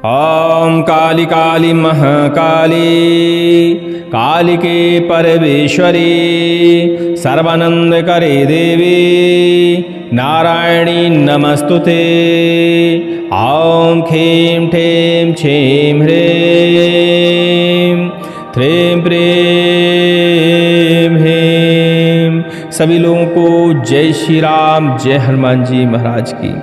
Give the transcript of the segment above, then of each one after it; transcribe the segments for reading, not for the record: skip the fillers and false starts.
ओम काली काली महाकाली कालिके परमेश्वरी सर्वानंद करे देवी नारायणी नमस्तुते। ओम खेम ठेम छेम ह्रीम ह्रीम प्रेम हेम। सभी लोगों को जय श्री राम, जय हनुमान जी महाराज की।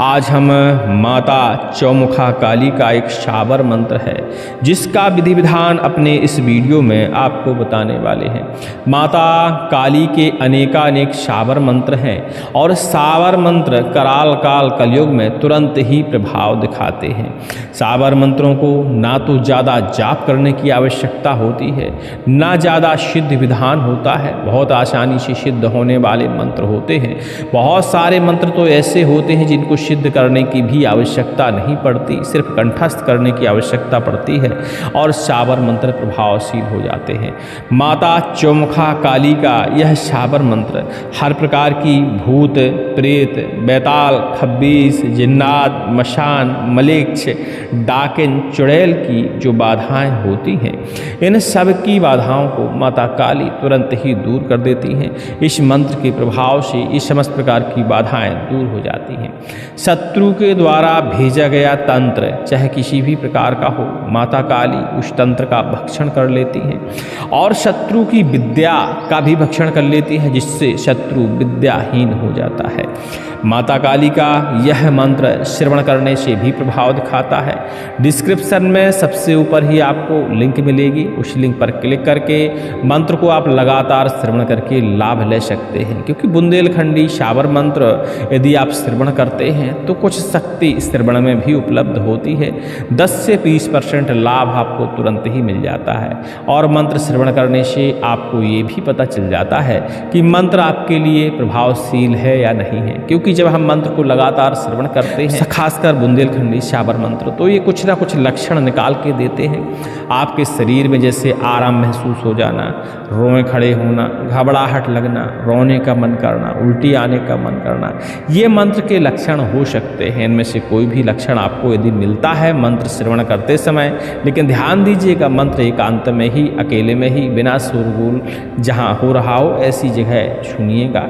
आज हम माता चौमुखा काली का एक शाबर मंत्र है जिसका विधि विधान अपने इस वीडियो में आपको बताने वाले हैं। माता काली के अनेकानेक शाबर मंत्र हैं और शाबर मंत्र कराल काल कलयुग में तुरंत ही प्रभाव दिखाते हैं। शाबर मंत्रों को ना तो ज़्यादा जाप करने की आवश्यकता होती है, ना ज़्यादा सिद्ध विधान होता है। बहुत आसानी से सिद्ध होने वाले मंत्र होते हैं। बहुत सारे मंत्र तो ऐसे होते हैं जिनको सिद्ध करने की भी आवश्यकता नहीं पड़ती, सिर्फ कंठस्थ करने की आवश्यकता पड़ती है और शाबर मंत्र प्रभावशील हो जाते हैं। माता चौमुखा काली का यह शाबर मंत्र हर प्रकार की भूत प्रेत बैताल खब्बीस जिन्नात मशान मलेच्छ डाकिन चुड़ैल की जो बाधाएं होती हैं, इन सब की बाधाओं को माता काली तुरंत ही दूर कर देती हैं। इस मंत्र के प्रभाव से ये समस्त प्रकार की बाधाएं दूर हो जाती हैं। शत्रु के द्वारा भेजा गया तंत्र चाहे किसी भी प्रकार का हो, माता काली उस तंत्र का भक्षण कर लेती हैं और शत्रु की विद्या का भी भक्षण कर लेती है, जिससे शत्रु विद्याहीन हो जाता है। माता काली का यह मंत्र श्रवण करने से भी प्रभाव दिखाता है। डिस्क्रिप्शन में सबसे ऊपर ही आपको लिंक मिलेगी, उस लिंक पर क्लिक करके मंत्र को आप लगातार श्रवण करके लाभ ले सकते हैं। क्योंकि बुंदेलखंडी शाबर मंत्र यदि आप श्रवण करते हैं तो कुछ शक्ति श्रवण में भी उपलब्ध होती है। 10 से 20% लाभ आपको तुरंत ही मिल जाता है। और मंत्र श्रवण करने से आपको ये भी पता चल जाता है कि मंत्र आपके लिए प्रभावशील है या नहीं है। क्योंकि जब हम मंत्र को लगातार श्रवण करते हैं, खासकर बुंदेलखंडी शाबर मंत्र, तो ये कुछ ना कुछ लक्षण निकाल के देते हैं। आपके शरीर में जैसे आराम महसूस हो जाना, रोए खड़े होना, घबराहट लगना, रोने का मन करना, उल्टी आने का मन करना, ये मंत्र के लक्षण हो सकते हैं। इनमें से कोई भी लक्षण आपको यदि मिलता है मंत्र श्रवण करते समय, लेकिन ध्यान दीजिएगा मंत्र एकांत में ही, अकेले में ही, बिना शोरगुल जहाँ हो रहा हो ऐसी जगह सुनिएगा,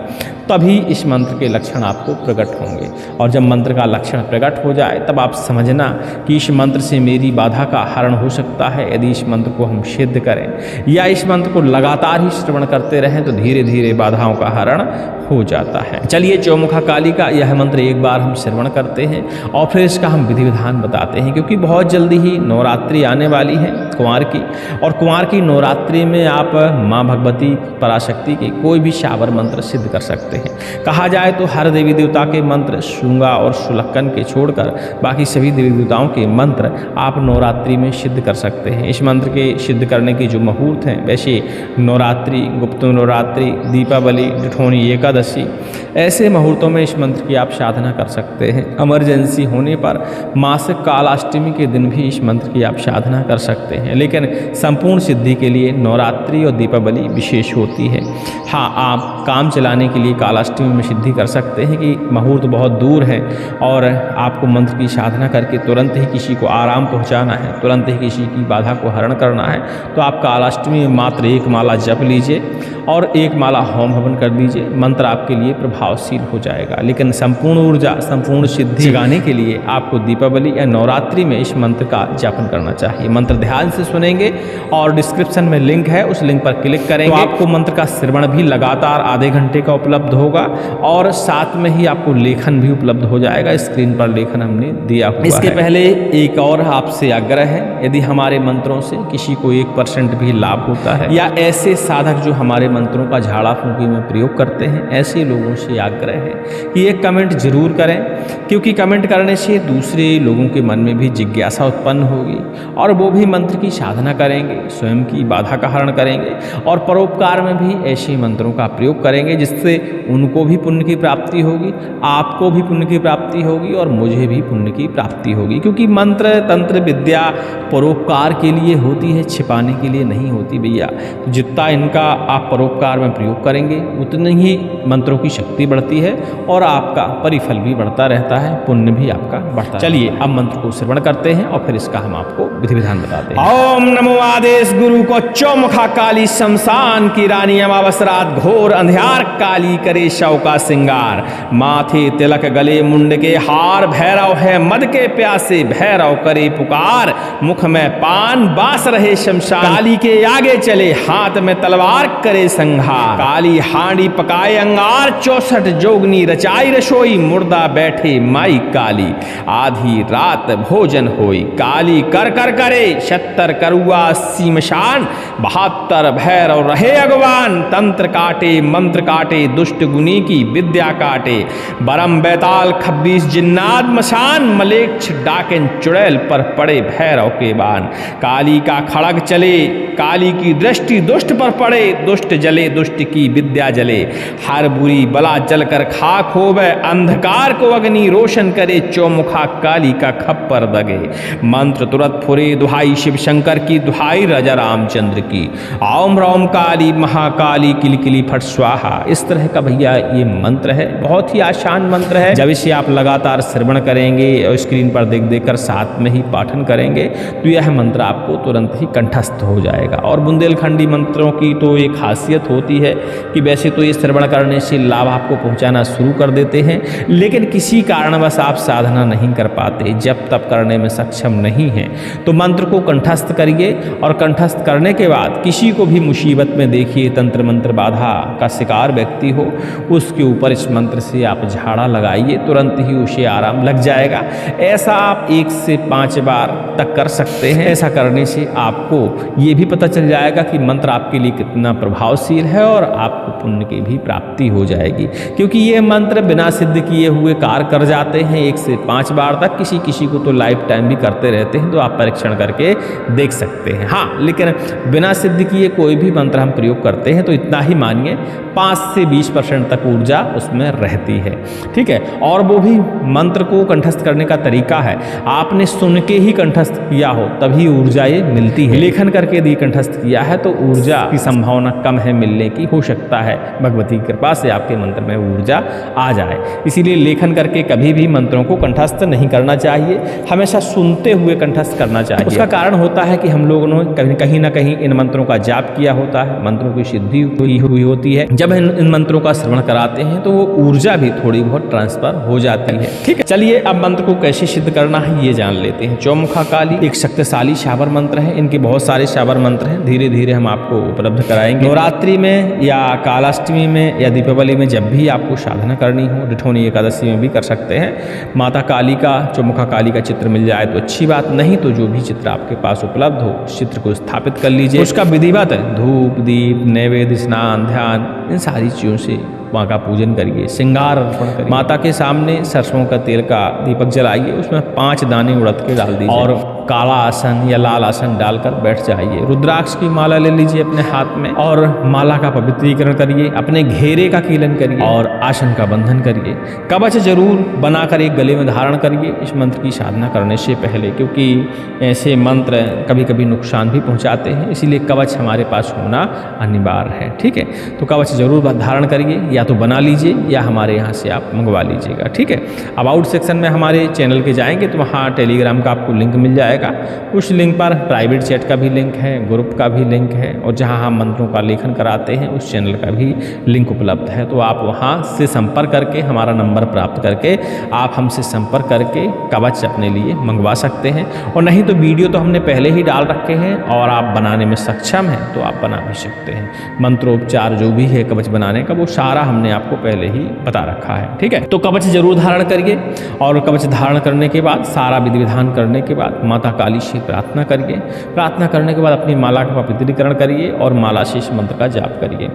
तभी इस मंत्र के लक्षण आपको प्रकट होंगे। और जब मंत्र का लक्षण प्रकट हो जाए तब आप समझना कि इस मंत्र से मेरी बाधा का हरण हो सकता है। यदि इस मंत्र को हम सिद्ध करें या इस मंत्र को लगातार ही श्रवण करते रहें तो धीरे धीरे बाधाओं का हरण हो जाता है। चलिए चौमुखा काली का यह मंत्र एक बार हम श्रवण करते हैं और फिर इसका हम विधि विधान बताते हैं। क्योंकि बहुत जल्दी ही नवरात्रि आने वाली है कुंवार की, और कुंवार की नवरात्रि में आप माँ भगवती पराशक्ति के कोई भी शाबर मंत्र सिद्ध कर सकते हैं। कहा जाए तो हर देवी देवता के मंत्र शुंगा और शुलक्कन के छोड़कर बाकी सभी देवी देवताओं के मंत्र आप नवरात्रि में सिद्ध कर सकते हैं। इस मंत्र के सिद्ध करने के जो मुहूर्त हैं, वैसे नवरात्रि, गुप्त नवरात्रि, दीपावली, जेठौनी एकादशी, ऐसे मुहूर्तों में इस मंत्र की आप साधना कर सकते हैं। इमरजेंसी होने पर मासिक कालाष्टमी के दिन भी इस मंत्र की आप साधना कर सकते हैं। लेकिन संपूर्ण सिद्धि के लिए नवरात्रि और दीपावली विशेष होती है। हाँ, आप काम चलाने के लिए कालाष्टमी में सिद्धि कर सकते हैं कि मुहूर्त बहुत दूर है और आपको मंत्र की साधना करके तुरंत ही किसी को आराम पहुंचाना है, तुरंत ही किसी की बाधा को हरण करना है, तो आप कालाष्टमी में मात्र एक माला जप लीजिए और एक माला होम हवन कर दीजिए। मंत्र आपके लिए प्रभावशील हो जाएगा। लेकिन संपूर्ण ऊर्जा, संपूर्ण सिद्धि जगाने के लिए आपको दीपावली या नवरात्रि में इस मंत्र का जापन करना चाहिए। मंत्र ध्यान से सुनेंगे और डिस्क्रिप्शन में लिंक है, उस लिंक पर क्लिक करेंगे तो आपको मंत्र का श्रवण भी लगातार आधे घंटे का उपलब्ध होगा और साथ में ही आपको लेखन भी उपलब्ध हो जाएगा। स्क्रीन पर लेखन हमने दिया हुआ है। इसके पहले एक और आपसे आग्रह है, यदि हमारे मंत्रों से किसी को 1% भी लाभ होता है या ऐसे साधक जो हमारे मंत्रों का झाड़ा फूंकी में प्रयोग करते हैं, ऐसे लोगों से आग्रह है कि एक कमेंट जरूर करें। क्योंकि कमेंट करने से दूसरे लोगों के मन में भी जिज्ञासा उत्पन्न होगी और वो भी मंत्र की साधना करेंगे, स्वयं की बाधा का हरण करेंगे और परोपकार में भी ऐसे मंत्रों का प्रयोग करेंगे, जिससे उनको भी पुण्य की प्राप्ति होगी, आपको भी पुण्य की प्राप्ति होगी और मुझे भी पुण्य की प्राप्ति होगी। क्योंकि मंत्र तंत्र विद्या परोपकार के लिए होती है, छिपाने के लिए नहीं होती भैया। तो जितना इनका आप परोपकार में प्रयोग करेंगे उतनी ही मंत्रों की शक्ति बढ़ती है और आपका परिफल भी बढ़ता रहता है, पुण्य भी आपका बढ़ता है। चलिए अब मंत्र को श्रवण करते हैं और फिर इसका हम आपको विधि विधान बताते हैं। ओम नमो आदेश गुरु को चौमुखा काली शमशान की रानी अमावस रात घोर अंधियार काली करे शव का सिंगार, माथे तिलक गले मुंड के हार, भैरव है मद के प्यासे भैरव करे पुकार, मुख में पान बास रहे शमशान, काली के आगे चले हाथ में तलवार करे संहार, काली हांडी पकाए अंगार, 64 जोगनी रचाई रसोई, मुर्दा बैठे माई काली, आधी रात भोजन होई, काली कर कर करे 76 करुआ सीमशान, 72 भैरव रहे अगवान, तंत्र काटे मंत्र काटे दुष्ट गुनी की विद्या काटे, बरम बैताल 26 जिन्नात मशान, मलेक्ष डाकिन चुड़ैल पर पड़े भैरव के बान, काली का खड़ग चले काली की दृष्टि दुष्ट पर पड़े, दुष्ट जले दुष्ट की विद्या जले, हर बुरी बला जलकर खाक होवे, अंधकार को अग्नि रोशन करे, चौमुखा काली का खप्पर दगे, मंत्र तुरंत फुरे दुहाई शिव शंकर की, दुहाई राजा रामचंद्र की, ओम राम काली महाकाली किलकिली फट स्वाहा। इस तरह का भैया ये मंत्र है, बहुत ही आसान मंत्र है। जब इसे आप लगातार श्रवण करेंगे और स्क्रीन पर देख देख कर साथ में ही पाठन करेंगे तो यह मंत्र आपको तुरंत ही कंठस्थ हो जाएगा। और बुंदेलखंडी मंत्रों की तो एक खासियत होती है कि वैसे तो ये श्रवण करने से लाभ आपको पहुंचाना शुरू कर देते हैं, लेकिन किसी कारणवश आप साधना नहीं कर पाते, जब तब करने में सक्षम नहीं हैं, तो मंत्र को कंठस्थ करिए और कंठस्थ करने के बाद किसी को भी मुसीबत में देखिए तंत्र मंत्र बाधा का शिकार व्यक्ति हो, उसके ऊपर इस मंत्र से आप झाड़ा लगाइए, तुरंत ही उसे आराम लग जाएगा। ऐसा आप 1 से 5 बार तक कर सकते हैं। ऐसा करने से आपको ये भी पता चल जाएगा कि मंत्र आपके लिए कितना प्रभावशील है और आपको पुण्य की भी प्राप्ति हो जाएगी, क्योंकि ये मंत्र बिना सिद्ध किए हुए कार्य कर जाते हैं 1 से 5 बार तक। किसी किसी को तो लाइफ टाइम भी करते रहते हैं, तो आप परीक्षण करके देख सकते हैं। हाँ, लेकिन बिना सिद्ध किए कोई भी मंत्र हम प्रयोग करते हैं तो इतना ही मानिए 5 से 20% तक ऊर्जा उसमें रहती है, ठीक है। और वो भी मंत्र को कंठस्थ करने का तरीका है, आपने सुन के ही कंठस्थ किया हो तभी ऊर्जा ये मिलती है। लेखन करके यदि कंठस्थ किया है तो ऊर्जा की संभावना कम है मिलने की, हो सकता है भगवती की कृपा से आपके मंत्र में ऊर्जा आ जाए। इसीलिए लेखन करके कभी भी मंत्रों को कंठस्थ नहीं करना चाहिए, हमेशा सुनते हुए कंठस्थ करना चाहिए। उसका कारण होता है कि हम लोगों ने कहीं ना कहीं इन मंत्रों का जाप किया होता है, मंत्रों की सिद्धि हुई होती है। जब इन मंत्रों का श्रवण कराते हैं तो वो ऊर्जा भी थोड़ी बहुत ट्रांसफर हो जाती है, ठीक है। चलिए अब मंत्र को कैसे सिद्ध करना है ये जान लेते हैं। चौमुखा काली एक शक्तिशाली शाबर मंत्र है, इनके बहुत सारे शाबर मंत्र हैं, धीरे धीरे हम आपको उपलब्ध कराएंगे। नवरात्रि में या कालाष्टमी में या दीपावली में जब भी आपको साधना करनी हो, डिठौनी एकादशी में भी कर सकते हैं। माता काली का, चौमुखा काली का चित्र मिल जाए तो अच्छी बात, नहीं तो जो भी चित्र आपके पास उपलब्ध हो उस चित्र को स्थापित कर लीजिए। उसका विधिवत धूप दीप नैवेद्य स्नान ध्यान इन सारी चीज़ों से माँ का पूजन करिए, श्रृंगार अर्पण करिए। माता के सामने सरसों का तेल का दीपक जलाइए, उसमें 5 दाने उड़द के डाल दीजिए और काला आसन या लाल आसन डालकर बैठ जाइए। रुद्राक्ष की माला ले लीजिए अपने हाथ में और माला का पवित्रीकरण करिए, अपने घेरे का कीलन करिए और आसन का बंधन करिए। कवच जरूर बनाकर एक गले में धारण करिए इस मंत्र की साधना करने से पहले, क्योंकि ऐसे मंत्र कभी कभी नुकसान भी पहुंचाते हैं, इसीलिए कवच हमारे पास होना अनिवार्य है, ठीक है। तो कवच जरूर धारण करिए, या तो बना लीजिए या हमारे यहाँ से आप मंगवा लीजिएगा, ठीक है। अबाउट सेक्शन में हमारे चैनल के जाएंगे तो वहाँ टेलीग्राम का आपको लिंक मिल जाएगा, उस लिंक पर प्राइवेट चैट का भी लिंक है, ग्रुप का भी लिंक है, और जहां हम मंत्रों का लेखन कराते हैं उस चैनल का भी लिंक उपलब्ध है। तो आप वहां से संपर्क करके हमारा नंबर प्राप्त करके आप हमसे संपर्क करके कवच अपने लिए मंगवा सकते हैं। और नहीं तो वीडियो तो हमने पहले ही डाल रखे हैं और आप बनाने में सक्षम हैं तो आप बना भी सकते हैं। मंत्रोपचार जो भी है कवच बनाने का वो सारा हमने आपको पहले ही बता रखा है, ठीक है। तो कवच जरूर धारण करिए और कवच धारण करने के बाद सारा विधि विधान करने के बाद माता काली से प्रार्थना करिए। प्रार्थना करने के बाद अपनी माला का पवित्रीकरण करिए और माला से इस मंत्र का जाप करिए।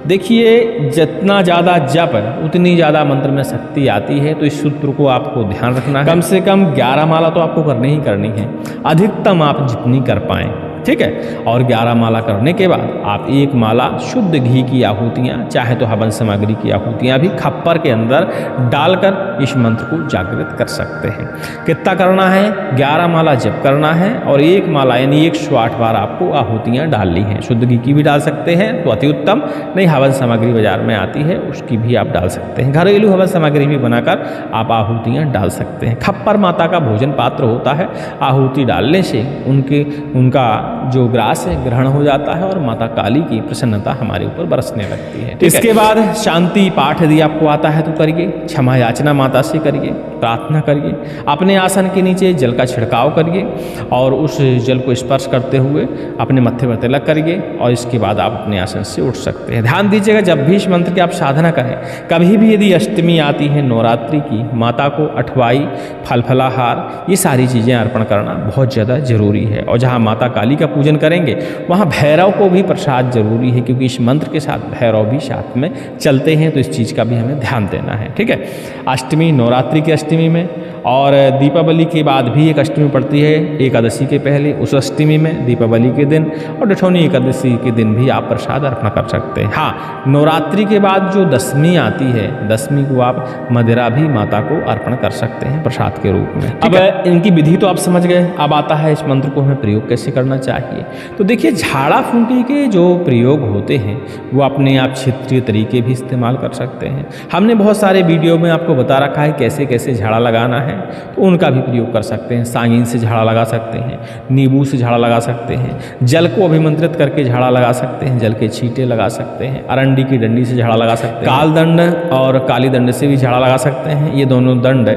देखिए, जितना ज़्यादा जप उतनी ज़्यादा मंत्र में शक्ति आती है, तो इस सूत्र को आपको ध्यान रखना है। कम से कम 11 माला तो आपको करनी ही करनी है, अधिकतम आप जितनी कर पाएँ। ठीक है। और 11 माला करने के बाद आप एक माला शुद्ध घी की आहुतियाँ, चाहे तो हवन सामग्री की आहुतियाँ भी खप्पर के अंदर डालकर इस मंत्र को जागृत कर सकते हैं। कितना करना है? 11 माला जप करना है और एक माला यानी 108 बार आपको आहुतियाँ डालनी है। शुद्ध घी की भी डाल सकते हैं तो अति उत्तम, नहीं हवन सामग्री बाजार में आती है उसकी भी आप डाल सकते हैं। घरेलू हवन सामग्री भी बनाकर आप आहुतियाँ डाल सकते हैं। खप्पर माता का भोजन पात्र होता है, आहुति डालने से उनका जो ग्रास है ग्रहण हो जाता है और माता काली की प्रसन्नता हमारे ऊपर बरसने लगती है। इसके बाद शांति पाठ यदि आपको आता है तो करिए, क्षमा याचना माता से करिए, प्रार्थना करिए, अपने आसन के नीचे जल का छिड़काव करिए और उस जल को स्पर्श करते हुए अपने मत्थे पर तिलक करिए और इसके बाद आप अपने आसन से उठ सकते हैं। ध्यान दीजिएगा, जब भी इस मंत्र की आप साधना करें, कभी भी यदि अष्टमी आती है नवरात्रि की, माता को अठवाई, फल फलाहार, ये सारी चीज़ें अर्पण करना बहुत ज़्यादा जरूरी है। और जहाँ माता काली का पूजन करेंगे वहाँ भैरव को भी प्रसाद जरूरी है, क्योंकि इस मंत्र के साथ भैरव भी साथ में चलते हैं, तो इस चीज़ का भी हमें ध्यान देना है। ठीक है, अष्टमी, नवरात्रि की अष्टमी में और दीपावली के बाद भी एक अष्टमी पड़ती है, एकादशी के पहले, उस अष्टमी में, दीपावली के दिन और दठौनी एकादशी के दिन भी आप प्रसाद अर्पण कर सकते हैं। हाँ, नवरात्रि के बाद जो दशमी आती है, दशमी को आप मदिरा भी माता को अर्पण कर सकते हैं प्रसाद के रूप में। अब इनकी विधि तो आप समझ गए, अब आता है इस मंत्र को हमें प्रयोग कैसे करना चाहिए। तो देखिए, झाड़ा फूंकी के जो प्रयोग होते हैं वो अपने आप क्षेत्रीय तरीके भी इस्तेमाल कर सकते हैं। हमने बहुत सारे वीडियो में आपको बता रखा है कैसे कैसे झाड़ा लगाना है, तो उनका भी प्रयोग कर सकते हैं। सांगीन से झाड़ा लगा सकते हैं, नींबू से झाड़ा लगा सकते हैं, जल को अभिमंत्रित करके झाड़ा लगा सकते हैं, जल के छींटे लगा सकते हैं, अरंडी की डंडी से झाड़ा लगा सकते हैं, काल दंड और काली दंड से भी झाड़ा लगा सकते हैं। ये दोनों दंड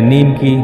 नीम की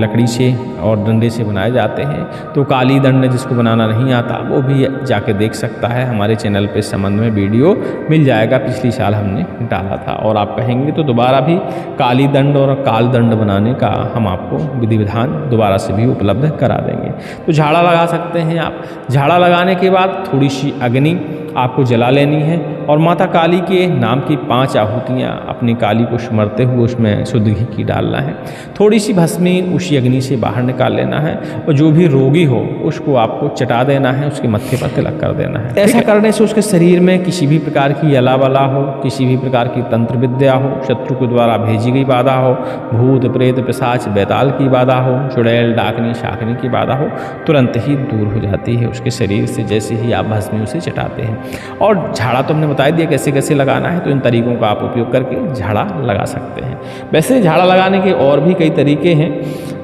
लकड़ी से और डंडे से बनाए जाते हैं। तो काली दंड जिसको बनाना नहीं आता वो भी जाके देख सकता है, हमारे चैनल पे इस संबंध में वीडियो मिल जाएगा, पिछली साल हमने डाला था। और आप कहेंगे तो दोबारा भी काली दंड और काल दंड बनाने का हम आपको विधि विधान दोबारा से भी उपलब्ध करा देंगे। तो झाड़ा लगा सकते हैं आप। झाड़ा लगाने के बाद थोड़ी सी अग्नि आपको जला लेनी है और माता काली के नाम की 5 आहुतियाँ अपनी काली को स्मरते हुए उसमें शुद्ध घी की डालना है। थोड़ी सी भस्मी उसी अग्नि से बाहर निकाल लेना है और जो भी रोगी हो उसको आपको चटा देना है, उसके मत्थे पर तिलक कर देना है। ऐसा करने से उसके शरीर में किसी भी प्रकार की अलावला हो, किसी भी प्रकार की तंत्र विद्या हो, शत्रु के द्वारा भेजी गई बाधा हो, भूत प्रेत पिशाच बैताल की बाधा हो, चुड़ैल डाकनी शाकनी की बाधा हो, तुरंत ही दूर हो जाती है उसके शरीर से, जैसे ही आप भस्मी उसे चटाते हैं। और झाड़ा तो हमने बता दिया कैसे कैसे लगाना है, तो इन तरीकों का आप उपयोग करके झाड़ा लगा सकते हैं। वैसे झाड़ा लगाने के और भी कई तरीके हैं,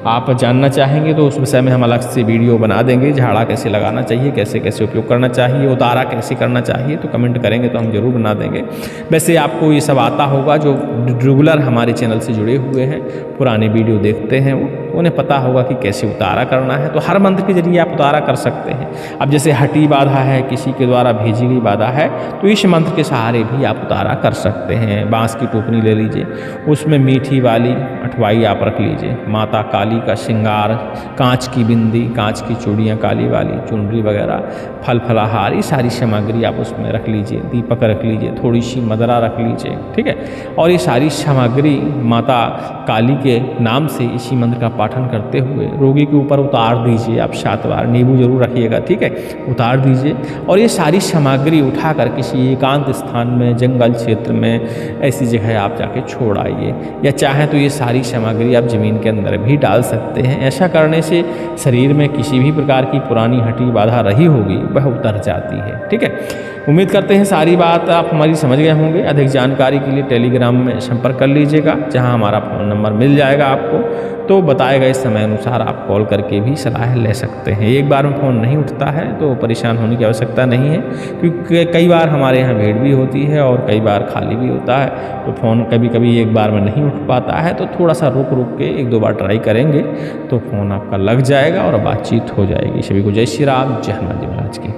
आप जानना चाहेंगे तो उस विषय में हम अलग से वीडियो बना देंगे। झाड़ा कैसे लगाना चाहिए, कैसे कैसे उपयोग करना चाहिए, उतारा कैसे करना चाहिए, तो कमेंट करेंगे तो हम जरूर बना देंगे। वैसे आपको ये सब आता होगा, जो रेगुलर हमारे चैनल से जुड़े हुए हैं, पुराने वीडियो देखते हैं, उन्हें पता होगा कि कैसे उतारा करना है। तो हर मंत्र के जरिए आप उतारा कर सकते हैं। अब जैसे हटी बाधा है, किसी के द्वारा भेजी गई बाधा है, तो इस मंत्र के सहारे भी आप उतारा कर सकते हैं। बांस की टोकनी ले लीजिए, उसमें मीठी वाली अठवाई आप रख लीजिए, माता काली का श्रृंगार, कांच की बिंदी, कांच की चूड़ियाँ काली वाली, चुनरी वगैरह, फल फलाहार, ये सारी सामग्री आप उसमें रख लीजिए, दीपक रख लीजिए, थोड़ी सी मदरा रख लीजिए। ठीक है, और ये सारी सामग्री माता काली के नाम से इसी मंत्र का पाठन करते हुए रोगी के ऊपर उतार दीजिए आप 7 बार। नींबू जरूर रखिएगा, ठीक है, उतार दीजिए। और ये सारी सामग्री उठाकर किसी एकांत स्थान में, जंगल क्षेत्र में, ऐसी जगह आप जाके छोड़ आइए, या चाहें तो ये सारी सामग्री आप ज़मीन के अंदर भी डाल सकते हैं। ऐसा करने से शरीर में किसी भी प्रकार की पुरानी हटी बाधा रही होगी वह उतर जाती है। ठीक है, उम्मीद करते हैं सारी बात आप हमारी समझ गए होंगे। अधिक जानकारी के लिए टेलीग्राम में संपर्क कर लीजिएगा, जहां हमारा फ़ोन नंबर मिल जाएगा आपको। तो बताए गए समय अनुसार आप कॉल करके भी सलाह ले सकते हैं। एक बार में फ़ोन नहीं उठता है तो परेशान होने की आवश्यकता नहीं है, क्योंकि कई बार हमारे यहाँ भीड़ भी होती है और कई बार खाली भी होता है, तो फ़ोन कभी कभी एक बार में नहीं उठ पाता है। तो थोड़ा सा रुक के 1-2 बार ट्राई करेंगे तो फ़ोन आपका लग जाएगा और बातचीत हो जाएगी। सभी को जय श्री राम, जय हनुमान जी महाराज की।